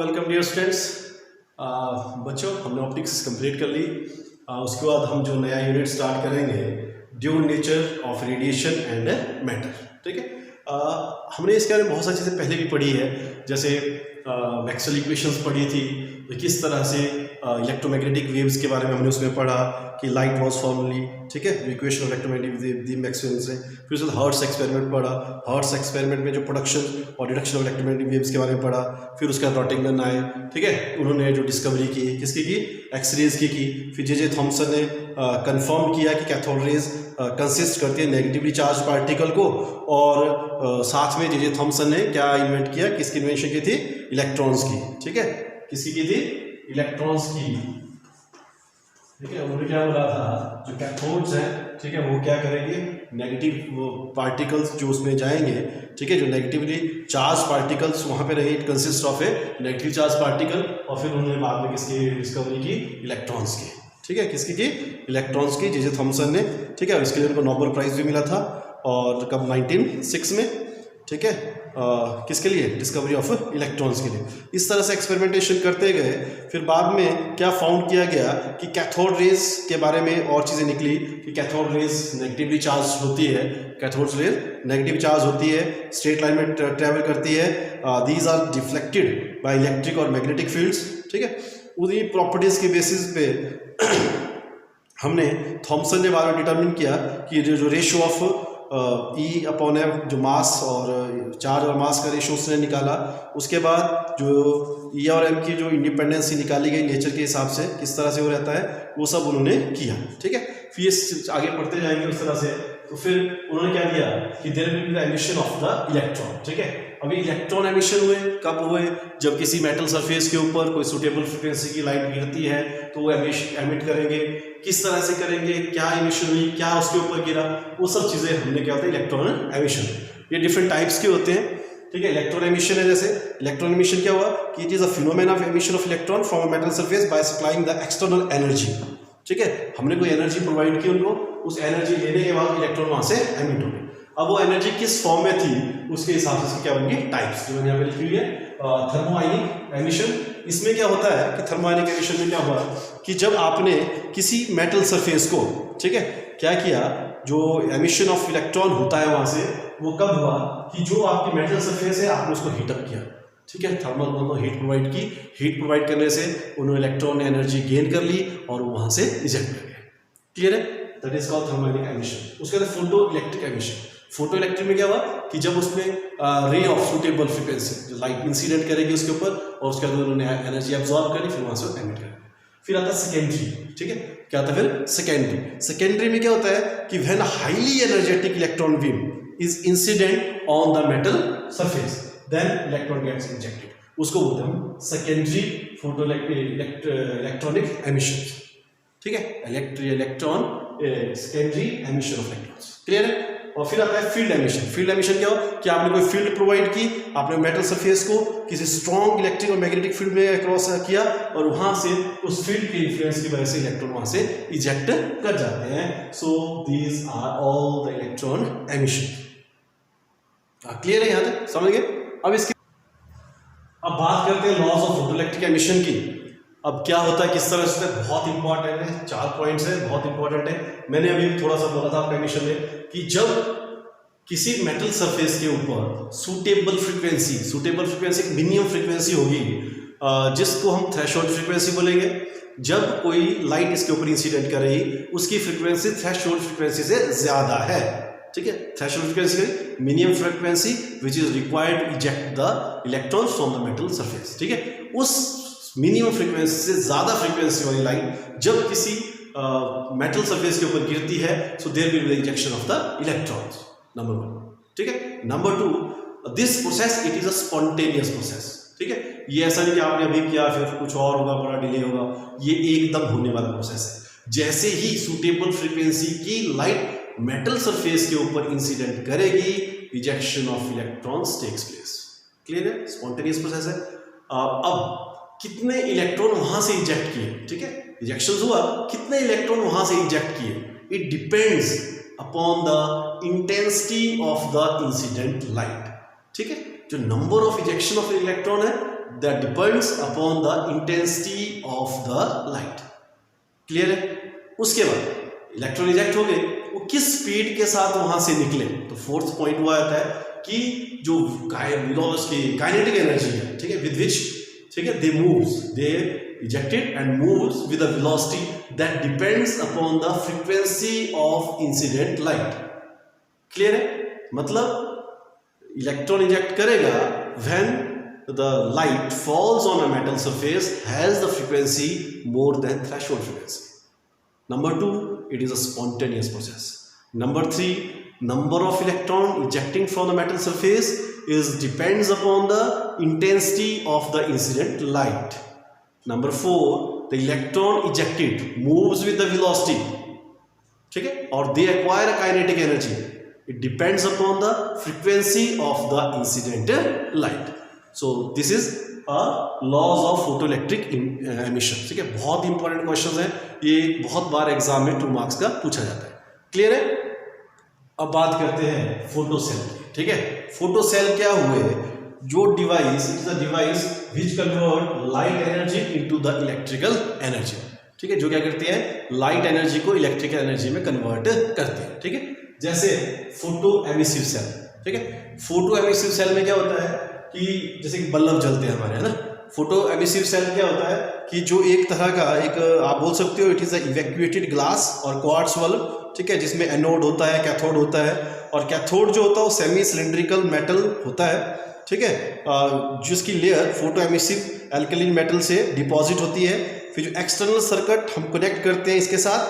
Welcome dear students. बच्चों, हमने optics complete कर ली। उसके बाद हम जो नया यूनिट स्टार्ट करेंगे, due nature of radiation and matter. ठीक है, हमने इसके बारे में बहुत सारी चीज़ें पहले भी पढ़ी है, जैसे मैक्सवेल इक्वेशंस पढ़ी थी, तो किस तरह से इलेक्ट्रोमैग्नेटिक वेव्स के बारे में हमने उसमें पढ़ा कि लाइट वाज फॉर्मली, ठीक है, equation of electromagnetic wave the Maxwell से। फिर उसके बाद हर्ट्स एक्सपेरिमेंट पढ़ा, हर्ट्स एक्सपेरिमेंट में जो प्रोडक्शन और डिडक्शन ऑफ इलेक्ट्रोमैग्नेटिक वेव्स के बारे में पढ़ा। फिर उसके बाद रॉटिंगटन आए, ठीक है, उन्होंने जो डिस्कवरी की, किसकी की, एक्सरेज की। फिर जे थॉमसन ने कंफर्म किया कि कैथोड रेज कंसिस्ट करती है नेगेटिवली चार्ज पार्टिकल को, और साथ में जे थॉमसन ने क्या इन्वेंट किया, किसकी इन्वेंशन की थी, इलेक्ट्रॉन्स की। ठीक है, किसकी की थी, इलेक्ट्रॉन्स की। ठीक है, उन्होंने क्या बोला था, जो कैथोड्स हैं, ठीक है, वो क्या करेंगे, नेगेटिव पार्टिकल्स जो उसमें जाएंगे, ठीक है, जो नेगेटिवली चार्ज पार्टिकल्स वहां पे रहे, it consist of A negative charge particle. और फिर उन्होंने बाद में किसकी डिस्कवरी की, इलेक्ट्रॉन्स की। ठीक है, किसकी की, इलेक्ट्रॉन्स की, जे थॉमसन ने। ठीक है, इसके लिए उनको नोबेल प्राइज भी मिला था, और कब, 1906 में। ठीक है, किसके लिए, डिस्कवरी ऑफ इलेक्ट्रॉन्स के लिए। इस तरह से एक्सपेरिमेंटेशन करते गए। फिर बाद में क्या फाउंड किया गया कि कैथोड रेज के बारे में और चीज़ें निकली कि कैथोड रेज नेगेटिवली चार्ज होती है, कैथोड रेज नेगेटिव चार्ज होती है, स्ट्रेट लाइन में ट्रेवल करती है, these are deflected by electric और मैग्नेटिक फील्ड्स। ठीक है, उन्हीं प्रॉपर्टीज के बेसिस पे हमने थॉमसन ने बाद में डिटरमिन किया कि जो ratio of E upon F, जो मास और चार्ज और मास का रेशियो उसने निकाला। उसके बाद जो ई और एम की जो इंडिपेंडेंसी निकाली गई नेचर के हिसाब से, किस तरह से वो रहता है, वो सब उन्होंने किया। ठीक है, फिर आगे पढ़ते जाएंगे उस तरह से। तो फिर उन्होंने क्या दिया कि there will be the emission of the electron. ठीक है, अभी इलेक्ट्रॉन एमिशन हुए कब हुए, जब किसी मेटल सरफेस के ऊपर कोई सुटेबल फ्रिक्वेंसी की लाइट गिरती है तो वो एमिट करेंगे। किस तरह से करेंगे, क्या एमिशन हुई, क्या उसके ऊपर गिरा, वो सब चीज़ें हमने क्या होता है, इलेक्ट्रॉन एमिशन। ये डिफरेंट टाइप्स के होते हैं। ठीक है, इलेक्ट्रॉन एमिशन है, जैसे इलेक्ट्रॉन एमिशन क्या हुआ कि it is a phenomena of emission of electron from a metal surface by supplying the external energy. ठीक है, हमने कोई एनर्जी प्रोवाइड की उनको, उस एनर्जी लेने के बाद इलेक्ट्रॉन वहां से एमिट हो गए। अब वो एनर्जी किस फॉर्म में थी, उसके हिसाब से क्या बनेगी, टाइप्स, जो मैंने यहाँ पे लिखी हुई है, थर्मोआयनिक एमिशन। इसमें क्या होता है कि थर्मोआयनिक एमिशन में क्या हुआ कि जब आपने किसी मेटल सरफेस को, ठीक है, क्या किया, जो एमिशन ऑफ इलेक्ट्रॉन होता है वहां से, वो कब हुआ कि जो आपकी मेटल सरफेस है आपने उसको हीटअप किया। ठीक है, थर्मल हीट प्रोवाइड की, हीट प्रोवाइड करने से उन्होंने इलेक्ट्रॉन ने एनर्जी गेन कर ली और वहां से इजेक्ट कर गए। क्लियर है, दैट इज कॉल्ड थर्मोआयनिक एमिशन। उसके बाद photo electric emission. Photo electric में क्या हुआ कि जब उसमें रे ऑफ सुटेबल फ्रीक्वेंसी, जो लाइट इंसिडेंट करेगी उसके ऊपर, और उसके बाद उन्होंने एनर्जी एब्जॉर्ब करी, फिर वहां से एमिट कर। फिर आता है सेकेंडरी। ठीक है, क्या आता है फिर, सेकेंडरी। सेकेंडरी में क्या होता है कि when highly energetic electron beam is incident on the metal surface, then electron gets injected. उसको बोलते हैं हम सेकेंडरी फोटो इलेक्ट्रॉनिक एमिशन। ठीक है, electron secondary emission of electrons. Clear है। और फिर आता है फील्ड एमिशन। फील्ड एमिशन क्या हो कि आपने कोई फील्ड प्रोवाइड की, आपने मेटल सरफेस को किसी स्ट्रॉन्ग इलेक्ट्रिक और मैग्नेटिक फील्ड में क्रॉस किया, और वहां से उस फील्ड के इन्फ्लुएंस की वजह से इलेक्ट्रॉन वहां से इजेक्ट कर जाते हैं। So these are all the electron emission. Clear है, यहां तक समझ गए। अब बात करते हैं लॉज ऑफ फोटोइलेक्ट्रिक एमिशन की। अब क्या होता है, किस तरह से, बहुत इंपॉर्टेंट है, 4 पॉइंट्स है, बहुत इंपॉर्टेंट है। मैंने अभी थोड़ा सा बोला था आपका एमिशन में कि जब किसी मेटल सरफेस के ऊपर सूटेबल फ्रीक्वेंसी मिनिमम फ्रीक्वेंसी होगी, जिसको हम थ्रेशोल्ड फ्रीक्वेंसी बोलेंगे। जब कोई लाइट इसके ऊपर इंसिडेंट कर रही, उसकी फ्रीक्वेंसी थ्रेशोल्ड फ्रीक्वेंसी से ज्यादा है। ठीक है, threshold frequency minimum frequency which is required to eject the electrons from the metal surface. ठीक है, उस मिनिमम फ्रीक्वेंसी से ज्यादा फ्रीक्वेंसी वाली लाइट जब किसी मेटल सरफेस के ऊपर गिरती है, so there will be injection of the electrons, number 1। ठीक है, number 2, this process it is a spontaneous process. ठीक है, ये ऐसा नहीं कि आपने अभी किया फिर कुछ और होगा, बड़ा डिले होगा, ये एकदम होने वाला प्रोसेस है। जैसे ही सूटेबल फ्रीक्वेंसी की लाइट मेटल सरफेस के ऊपर इंसिडेंट करेगी, ejection of electrons takes place. Clear है, स्पॉन्टेनियस प्रोसेस है। अब कितने इलेक्ट्रॉन वहां से इंजेक्ट किए, ठीक है, इजेक्शन हुआ, कितने इलेक्ट्रॉन वहां से इंजेक्ट किए, it depends upon the intensity of the incident light. ठीक है, जो number of ejection of electron है that depends upon the intensity of the light. Clear है? उसके बाद इलेक्ट्रॉन इजेक्ट हो गए, वो किस स्पीड के साथ वहां से निकले। तो फोर्थ पॉइंट हुआ जाता है कि जो काइनेटिक एनर्जी है, ठीक है, विद विच, ठीक है, they moves, they ejected and moves with a velocity that depends upon the frequency of incident light. Clear है? मतलब इलेक्ट्रॉन इजेक्ट करेगा when the light falls on a metal surface has the frequency more than threshold frequency. Number 2, it is a spontaneous process. Number 3, number of electron ejecting from the metal surface depends upon the intensity of the incident light. Number 4, the electron ejected moves with the velocity, ठीक है, और they acquire a kinetic energy. It depends upon the frequency of the incident light. So this is a laws of photoelectric emission. ठीक है, बहुत important question है ये, बहुत बार exam में 2 मार्क्स का पूछा जाता है। क्लियर है? अब बात करते हैं फोटो सेल की। ठीक है, फोटो सेल क्या हुए? जो device, it is a device which convert light energy into the electrical energy. ठीक है, जो क्या करती है? लाइट एनर्जी को इलेक्ट्रिकल एनर्जी में कन्वर्ट करती है। ठीक है, जैसे फोटो एमिसिव सेल। ठीक है, फोटो एमिसिव सेल में क्या होता है कि जैसे बल्ब जलते हैं हमारे, है ना। फोटो एमिसिव सेल क्या होता है कि जो एक तरह का एक आप बोल सकते हो इट इज इवैक्यूएटेड ग्लास और क्वार्ट्ज बल्ब, ठीक है, जिसमें एनोड होता है, कैथोड होता है, और कैथोड जो होता है वो सेमी सिलिंड्रिकल मेटल होता है। ठीक है, जिसकी layer photo emissive alkaline metal से डिपॉजिट होती है। फिर जो एक्सटर्नल सर्किट हम कनेक्ट करते हैं इसके साथ,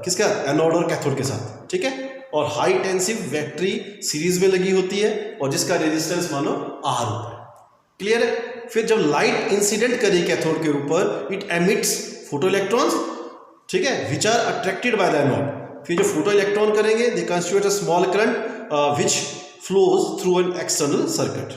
किसका? एनोड और कैथोड के साथ। ठीक है, और हाई टेंसिव बैटरी सीरीज में लगी होती है और जिसका रेजिस्टेंस मानो R होता है। क्लियर है? फिर जब लाइट इंसिडेंट करी कैथोड के ऊपर, इट एमिट्स फोटो इलेक्ट्रॉन्स, ठीक है, which are attracted by the anode. फिर जो फोटो इलेक्ट्रॉन करेंगे they constitute a small current which flows through an external circuit.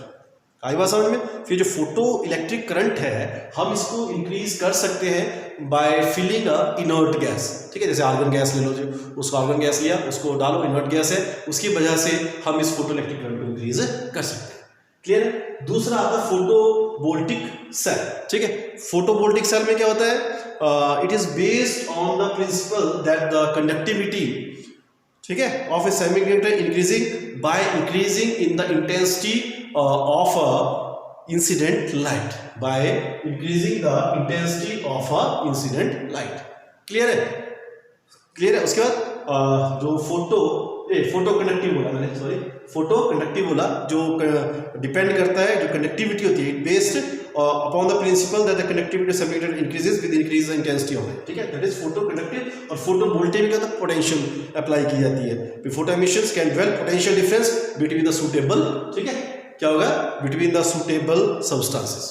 आई बात समझ में? फिर जो फोटो इलेक्ट्रिक करंट है हम इसको इंक्रीज कर सकते हैं by filling a inert gas. ठीक है, जैसे आर्गन गैस ले लो, जो उसको आर्गन गैस लिया, उसको डालो, इनर्ट गैस है, उसकी वजह से हम इस फोटो इलेक्ट्रिक करंट को इंक्रीज कर सकते हैं। क्लियर है? दूसरा आता है फोटोवोल्टिक सेल। ठीक है, फोटोवोल्टिक सेल में क्या होता है? It is based on the principle that the conductivity, ठीक है, of A semiconductor increasing by increasing in the intensity of a incident light, by increasing the intensity of a incident light. Clear है? Clear है? उसके बाद जो photo conductive बोला मैंने, sorry, photo conductive बोला, जो डिपेंड करता है, जो कंडक्टिविटी होती है, based upon the principle that the conductivity semiconductor increases with increase the intensity of it. ठीक है, दैट इज फोटो कंडक्टिव। और फोटो वोल्टेज का पोटेंशियल अप्लाई की जाती है। Photo emissions can dwell potential difference between the suitable, ठीक है, क्या होगा? Between the suitable substances.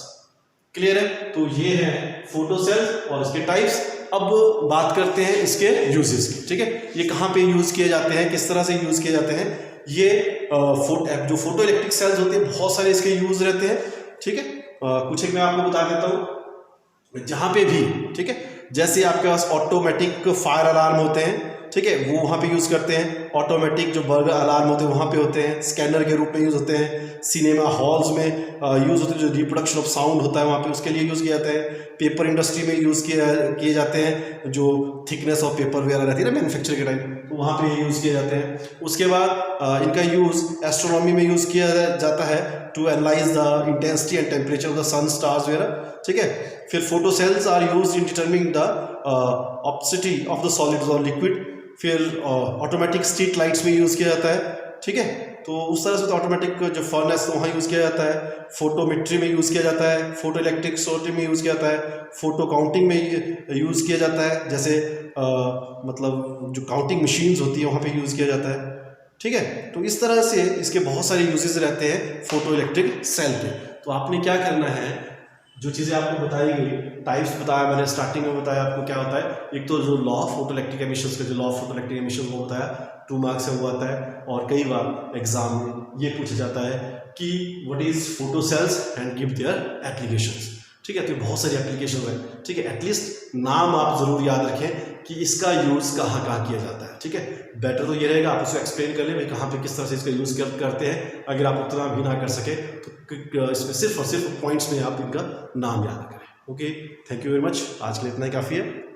Clear है? तो ये है फोटो सेल्स और इसके टाइप्स। अब बात करते हैं इसके यूजेस की। ठीक है, ये कहाँ पे यूज किए जाते हैं, किस तरह से यूज किए जाते हैं? ये जो फोटो इलेक्ट्रिक सेल्स होते हैं बहुत सारे इसके यूज रहते हैं। ठीक है, कुछ एक मैं आपको बता देता हूँ। जहाँ पे भी, ठीक है, जैसे आपके पास ऑटोमेटिक फायर अलार्म होते हैं, ठीक है, वो वहाँ पे यूज़ करते हैं। ऑटोमेटिक जो बर्गर अलार्म होते हैं वहाँ पे होते हैं। स्कैनर के रूप में यूज़ होते हैं। सिनेमा हॉल्स में यूज़ होते हैं, जो रिप्रोडक्शन ऑफ साउंड होता है वहाँ पे उसके लिए यूज़ किया जाता है। पेपर इंडस्ट्री में यूज़ किए जाते हैं, जो थिकनेस ऑफ पेपर वगैरह रहती है ना मैन्युफैक्चर के टाइम, तो वहाँ पे यूज़ किए जाते हैं। उसके बाद इनका यूज़ एस्ट्रोनॉमी में यूज़ किया जाता है to analyse the intensity and temperature of the sun, stars वगैरह। ठीक है, फिर photo cells are use in determining the opacity of the solids और लिक्विड। फिर ऑटोमेटिक स्ट्रीट लाइट्स में यूज़ किया जाता है। ठीक है, तो उस तरह से तो ऑटोमेटिक जो फर्नेस तो वहाँ यूज़ किया जाता है। फोटोमेट्री में यूज़ किया जाता है। फोटो इलेक्ट्रिक सोर्टिंग में यूज़ किया जाता है। फोटो काउंटिंग में यूज़ किया जाता है, जैसे मतलब जो काउंटिंग मशीन्स होती है वहाँ पे यूज़ किया जाता है। ठीक है, तो इस तरह से इसके बहुत सारे यूजेस रहते हैं फोटो इलेक्ट्रिक सेल के। तो आपने क्या करना है, जो चीज़ें आपको बताई गई, टाइप्स बताया मैंने, स्टार्टिंग में बताया आपको क्या होता है। एक तो जो law of photo electric emissions का, जो law of photo electric emission वो बताया, 2 मार्क्स से हुआ आता है। और कई बार एग्जाम में ये पूछा जाता है कि what is photo cells and give their applications. ठीक है। तो बहुत सारी एप्लीकेशन है, ठीक है। एटलीस्ट नाम आप जरूर याद रखें कि इसका यूज़ कहाँ कहाँ किया जाता है, ठीक है। बेटर तो ये रहेगा आप उसको एक्सप्लेन कर लें भाई कहाँ पे किस तरह से इसका यूज़ करते हैं। अगर आप उतना भी ना कर सके तो इसमें सिर्फ और सिर्फ पॉइंट्स में आप इनका नाम याद करें। Okay, thank you very much. आज के लिए इतना ही काफ़ी है।